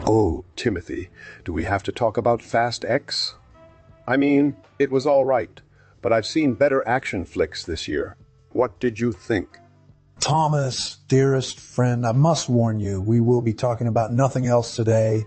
Oh, Timothy, do we have to talk about Fast X? I mean, it was all right, but I've seen better action flicks this year. What did you think? Thomas, dearest friend, I must warn you, we will be talking about nothing else today.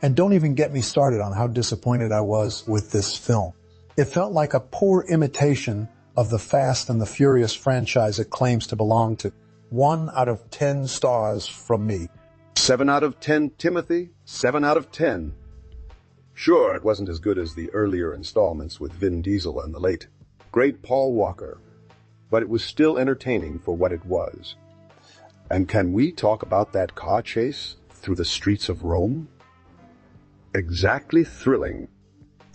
And don't even get me started on how disappointed I was with this film. It felt like a poor imitation of the Fast and the Furious franchise it claims to belong to. 1 out of 10 stars from me. 7 out of 10, Timothy? 7 out of 10. Sure, it wasn't as good as the earlier installments with Vin Diesel and the late, great Paul Walker, but it was still entertaining for what it was. And can we talk about that car chase through the streets of Rome? Exactly thrilling.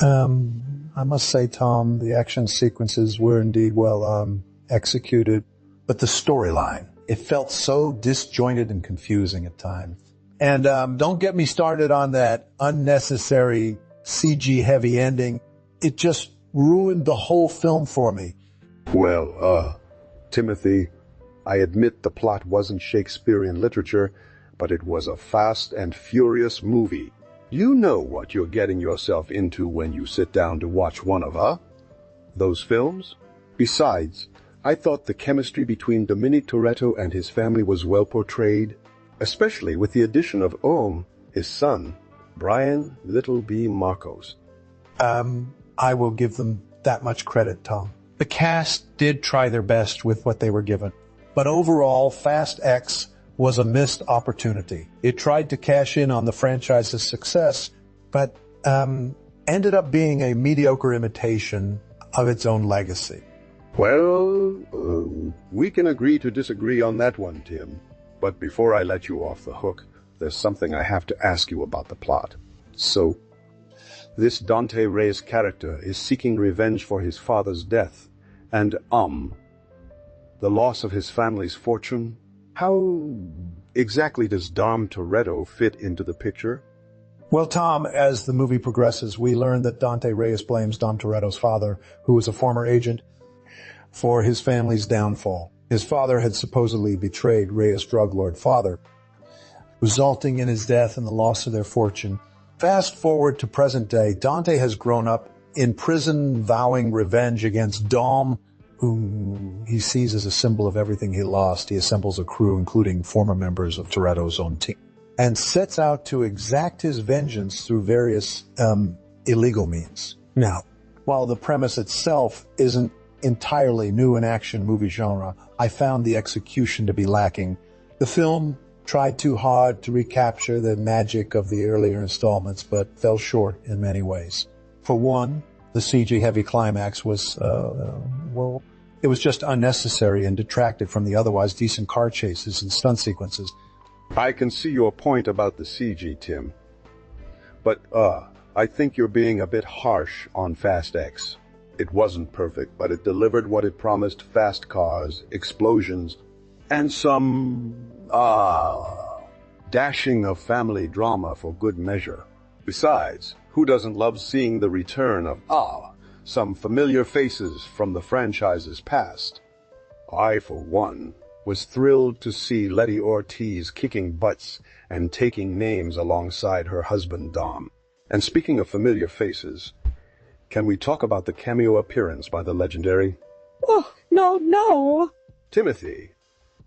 I must say, Tom, the action sequences were indeed well executed, but the storyline, it felt so disjointed and confusing at times. And don't get me started on that unnecessary CG-heavy ending. It just ruined the whole film for me. Well, Timothy, I admit the plot wasn't Shakespearean literature, but it was a fast and furious movie. You know what you're getting yourself into when you sit down to watch one of those films. Besides, I thought the chemistry between Dominic Toretto and his family was well portrayed, especially with the addition of his son, Brian Little B. Marcos. I will give them that much credit, Tom. The cast did try their best with what they were given. But overall, Fast X was a missed opportunity. It tried to cash in on the franchise's success, but ended up being a mediocre imitation of its own legacy. Well, we can agree to disagree on that one, Tim. But before I let you off the hook, there's something I have to ask you about the plot. So, this Dante Reyes character is seeking revenge for his father's death, and the loss of his family's fortune. How exactly does Dom Toretto fit into the picture? Well, Tom, as the movie progresses, we learn that Dante Reyes blames Dom Toretto's father, who was a former agent, for his family's downfall. His father had supposedly betrayed Reyes' drug lord father, resulting in his death and the loss of their fortune. Fast forward to present day, Dante has grown up in prison, vowing revenge against Dom, whom he sees as a symbol of everything he lost. He assembles a crew, including former members of Toretto's own team, and sets out to exact his vengeance through various illegal means. Now, while the premise itself isn't entirely new in action movie genre, I found the execution to be lacking. The film tried too hard to recapture the magic of the earlier installments, but fell short in many ways. For one, the CG-heavy climax was, it was just unnecessary and detracted from the otherwise decent car chases and stunt sequences. I can see your point about the CG, Tim. But, I think you're being a bit harsh on Fast X. It wasn't perfect, but it delivered what it promised: fast cars, explosions, and some, dashing of family drama for good measure. Besides, who doesn't love seeing the return of, some familiar faces from the franchise's past? I, for one, was thrilled to see Letty Ortiz kicking butts and taking names alongside her husband Dom. And speaking of familiar faces, can we talk about the cameo appearance by the legendary... Oh, no. Timothy,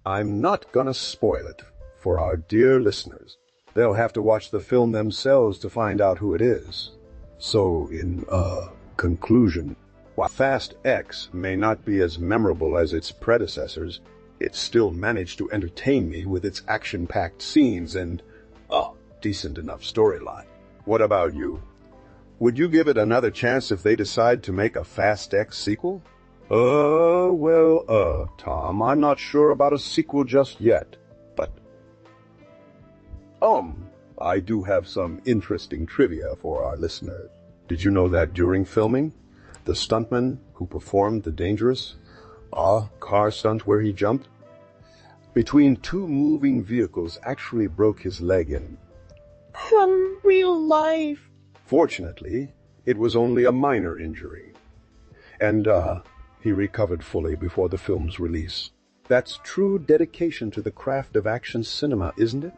I'm not gonna spoil it for our dear listeners. They'll have to watch the film themselves to find out who it is. So, in, conclusion, while Fast X may not be as memorable as its predecessors, it still managed to entertain me with its action-packed scenes and, decent enough storyline. What about you? Would you give it another chance if they decide to make a Fast X sequel? Tom, I'm not sure about a sequel just yet, but... I do have some interesting trivia for our listeners. Did you know that during filming, the stuntman who performed the dangerous, car stunt where he jumped, between two moving vehicles actually broke his leg in? From real life. Fortunately, it was only a minor injury. And, he recovered fully before the film's release. That's true dedication to the craft of action cinema, isn't it?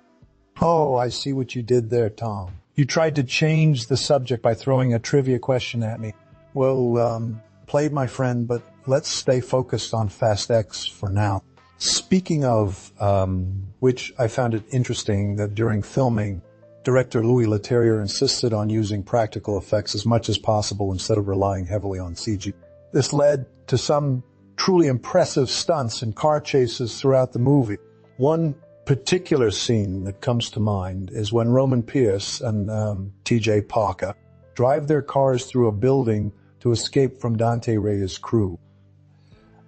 Oh, I see what you did there, Tom. You tried to change the subject by throwing a trivia question at me. Well, played my friend, but let's stay focused on Fast X for now. Speaking of, which I found it interesting that during filming, director Louis Leterrier insisted on using practical effects as much as possible instead of relying heavily on CG. This led to some truly impressive stunts and car chases throughout the movie. One particular scene that comes to mind is when Roman Pierce and T.J. Parker drive their cars through a building to escape from Dante Reyes' crew.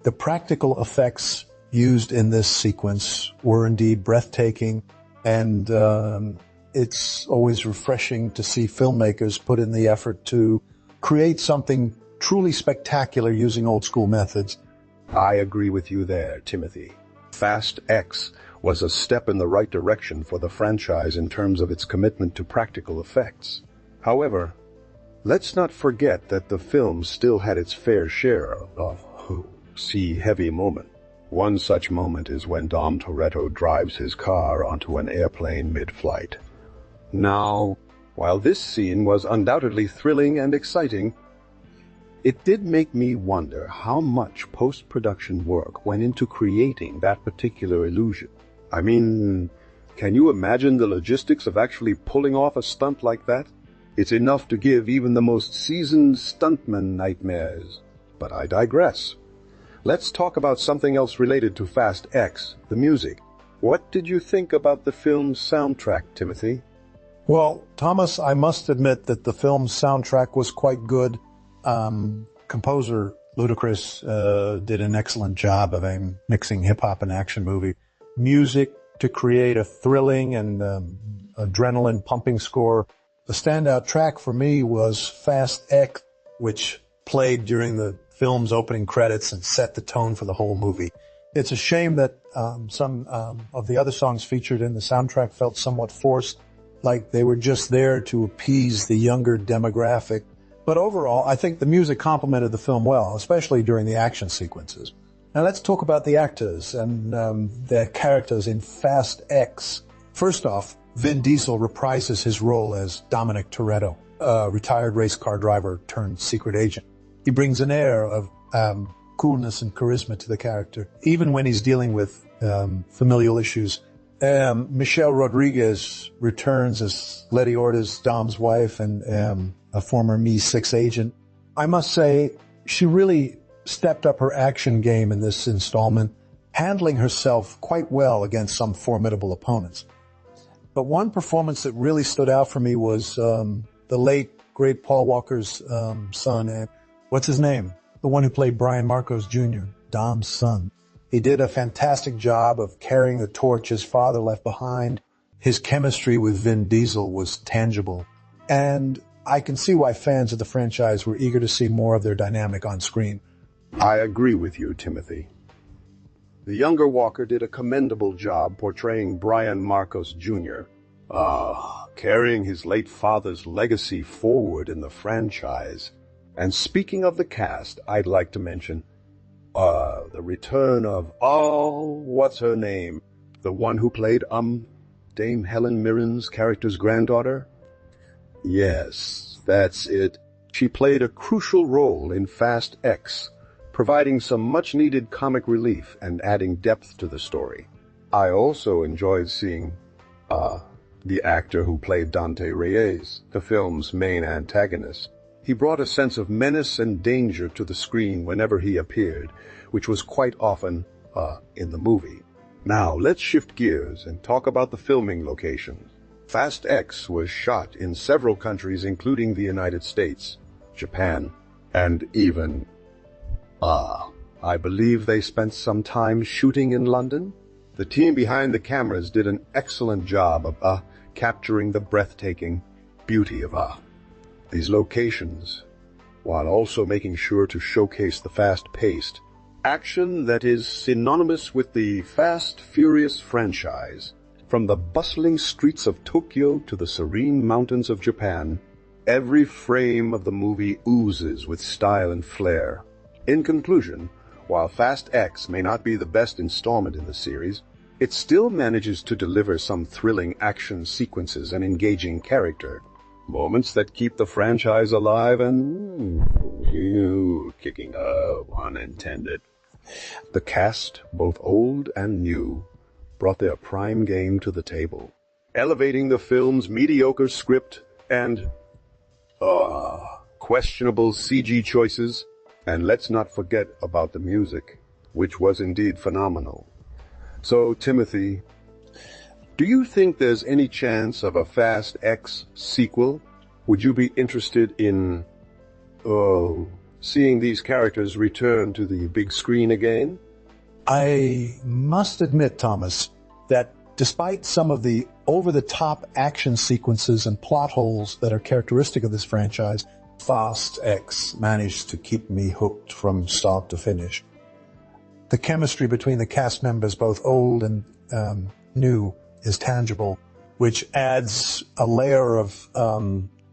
The practical effects used in this sequence were indeed breathtaking, and it's always refreshing to see filmmakers put in the effort to create something truly spectacular using old-school methods. I agree with you there, Timothy. Fast X was a step in the right direction for the franchise in terms of its commitment to practical effects. However, let's not forget that the film still had its fair share of heavy moments. One such moment is when Dom Toretto drives his car onto an airplane mid-flight. Now, while this scene was undoubtedly thrilling and exciting, it did make me wonder how much post-production work went into creating that particular illusion. I mean, can you imagine the logistics of actually pulling off a stunt like that? It's enough to give even the most seasoned stuntman nightmares. But I digress. Let's talk about something else related to Fast X, the music. What did you think about the film's soundtrack, Timothy? Well, Thomas, I must admit that the film's soundtrack was quite good. Composer Ludacris did an excellent job of mixing hip-hop and action movie music to create a thrilling and adrenaline-pumping score. The standout track for me was Fast X, which played during the film's opening credits and set the tone for the whole movie. It's a shame that some of the other songs featured in the soundtrack felt somewhat forced, like they were just there to appease the younger demographic. But overall, I think the music complemented the film well, especially during the action sequences. Now let's talk about the actors and their characters in Fast X. First off, Vin Diesel reprises his role as Dominic Toretto, a retired race car driver turned secret agent. He brings an air of coolness and charisma to the character, even when he's dealing with familial issues. Michelle Rodriguez returns as Letty Ortiz, Dom's wife, and a former Mi-6 agent. I must say, she really stepped up her action game in this installment, handling herself quite well against some formidable opponents. But one performance that really stood out for me was the late, great Paul Walker's son. What's his name? The one who played Brian Marcos Jr., Dom's son. He did a fantastic job of carrying the torch his father left behind. His chemistry with Vin Diesel was tangible. And I can see why fans of the franchise were eager to see more of their dynamic on screen. I agree with you, Timothy. The younger Walker did a commendable job portraying Brian Marcos Jr., carrying his late father's legacy forward in the franchise. And speaking of the cast, I'd like to mention the return of, what's her name? The one who played Dame Helen Mirren's character's granddaughter? Yes, that's it. She played a crucial role in Fast X, providing some much-needed comic relief and adding depth to the story. I also enjoyed seeing the actor who played Dante Reyes, the film's main antagonist. He brought a sense of menace and danger to the screen whenever he appeared, which was quite often in the movie. Now, let's shift gears and talk about the filming locations. Fast X was shot in several countries, including the United States, Japan, and even, I believe they spent some time shooting in London. The team behind the cameras did an excellent job of capturing the breathtaking beauty of these locations, while also making sure to showcase the fast-paced action that is synonymous with the Fast Furious franchise. From the bustling streets of Tokyo to the serene mountains of Japan, every frame of the movie oozes with style and flair. In conclusion, while Fast X may not be the best installment in the series, it still manages to deliver some thrilling action sequences and engaging character, moments that keep the franchise alive and kicking pun intended. The cast, both old and new, brought their prime game to the table, elevating the film's mediocre script and questionable CG choices. And let's not forget about the music, which was indeed phenomenal. So, Timothy, do you think there's any chance of a Fast X sequel? Would you be interested in, seeing these characters return to the big screen again? I must admit, Thomas, that despite some of the over-the-top action sequences and plot holes that are characteristic of this franchise, Fast X managed to keep me hooked from start to finish. The chemistry between the cast members, both old and new, is tangible, which adds a layer of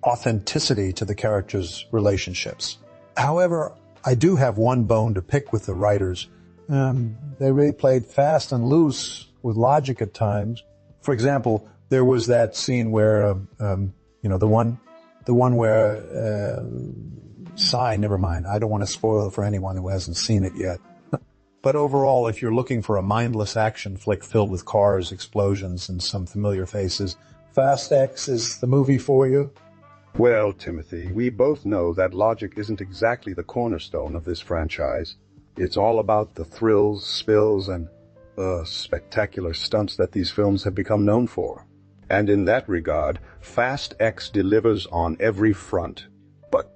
authenticity to the characters' relationships. However, I do have one bone to pick with the writers. They really played fast and loose with logic at times. For example, there was that scene where, the one where, never mind. I don't want to spoil it for anyone who hasn't seen it yet. But overall, if you're looking for a mindless action flick filled with cars, explosions, and some familiar faces, Fast X is the movie for you? Well, Timothy, we both know that logic isn't exactly the cornerstone of this franchise. It's all about the thrills, spills, and spectacular stunts that these films have become known for. And in that regard, Fast X delivers on every front. But,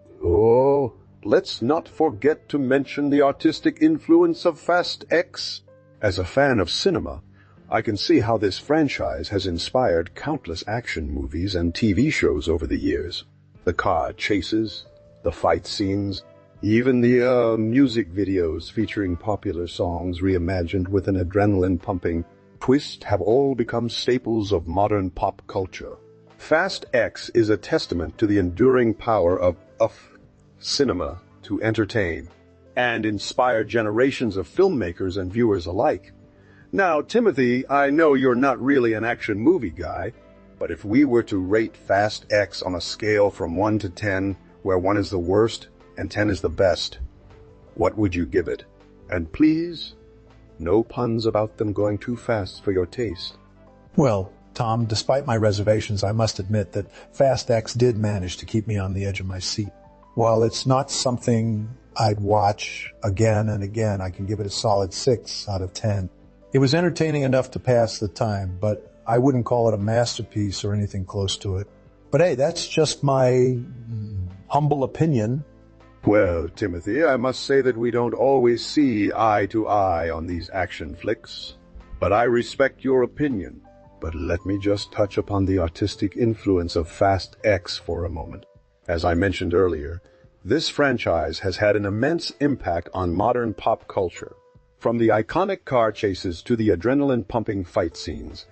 let's not forget to mention the artistic influence of Fast X. As a fan of cinema, I can see how this franchise has inspired countless action movies and TV shows over the years. The car chases, the fight scenes, even the music videos featuring popular songs reimagined with an adrenaline-pumping twist have all become staples of modern pop culture. Fast X is a testament to the enduring power of cinema to entertain and inspire generations of filmmakers and viewers alike. Now, Timothy, I know you're not really an action movie guy, but if we were to rate Fast X on a scale from 1 to 10, where 1 is the worst and 10 is the best, what would you give it? And please, no puns about them going too fast for your taste. Well, Tom, despite my reservations, I must admit that Fast X did manage to keep me on the edge of my seat. While it's not something I'd watch again and again, I can give it a solid 6 out of 10. It was entertaining enough to pass the time, but I wouldn't call it a masterpiece or anything close to it. But hey, that's just my humble opinion. Well, Timothy, I must say that we don't always see eye to eye on these action flicks, but I respect your opinion. But let me just touch upon the artistic influence of Fast X for a moment. As I mentioned earlier, this franchise has had an immense impact on modern pop culture. From the iconic car chases to the adrenaline-pumping fight scenes,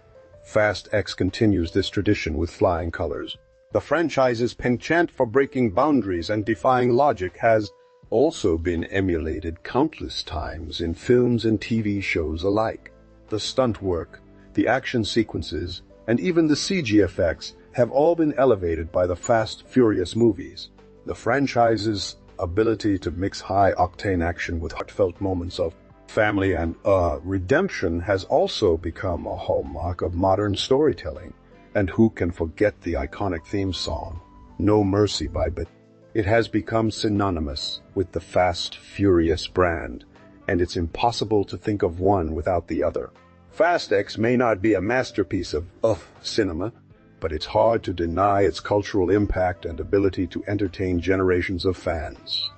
Fast X continues this tradition with flying colors. The franchise's penchant for breaking boundaries and defying logic has also been emulated countless times in films and TV shows alike. The stunt work, the action sequences, and even the CG effects have all been elevated by the Fast, Furious movies. The franchise's ability to mix high-octane action with heartfelt moments of family and redemption has also become a hallmark of modern storytelling. And who can forget the iconic theme song, No Mercy by Bit? It has become synonymous with the Fast, Furious brand, and it's impossible to think of one without the other. Fast X may not be a masterpiece of cinema, but it's hard to deny its cultural impact and ability to entertain generations of fans.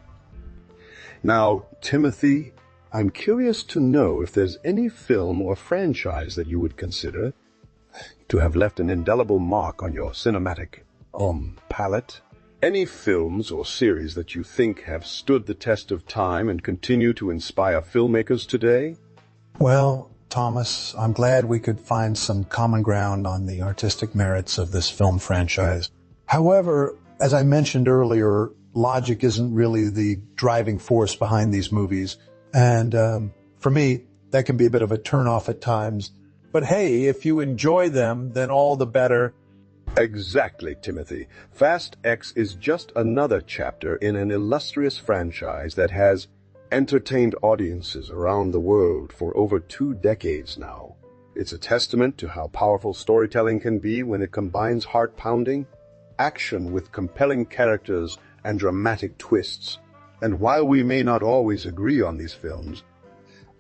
Now, Timothy, I'm curious to know if there's any film or franchise that you would consider to have left an indelible mark on your cinematic, palette. Any films or series that you think have stood the test of time and continue to inspire filmmakers today? Well, Thomas, I'm glad we could find some common ground on the artistic merits of this film franchise. However, as I mentioned earlier, logic isn't really the driving force behind these movies. And for me, that can be a bit of a turnoff at times. But hey, if you enjoy them, then all the better. Exactly, Timothy. Fast X is just another chapter in an illustrious franchise that has entertained audiences around the world for over 2 decades now. It's a testament to how powerful storytelling can be when it combines heart-pounding action with compelling characters and dramatic twists. And while we may not always agree on these films,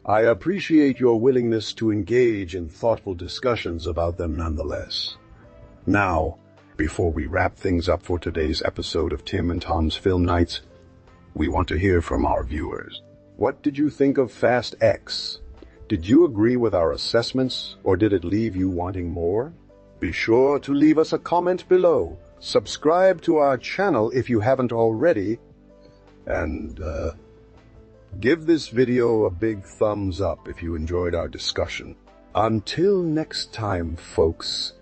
I appreciate your willingness to engage in thoughtful discussions about them nonetheless. Now, before we wrap things up for today's episode of Tim and Tom's Film Nights, we want to hear from our viewers. What did you think of Fast X? Did you agree with our assessments, or did it leave you wanting more? Be sure to leave us a comment below. Subscribe to our channel if you haven't already, and give this video a big thumbs up if you enjoyed our discussion. Until next time, folks.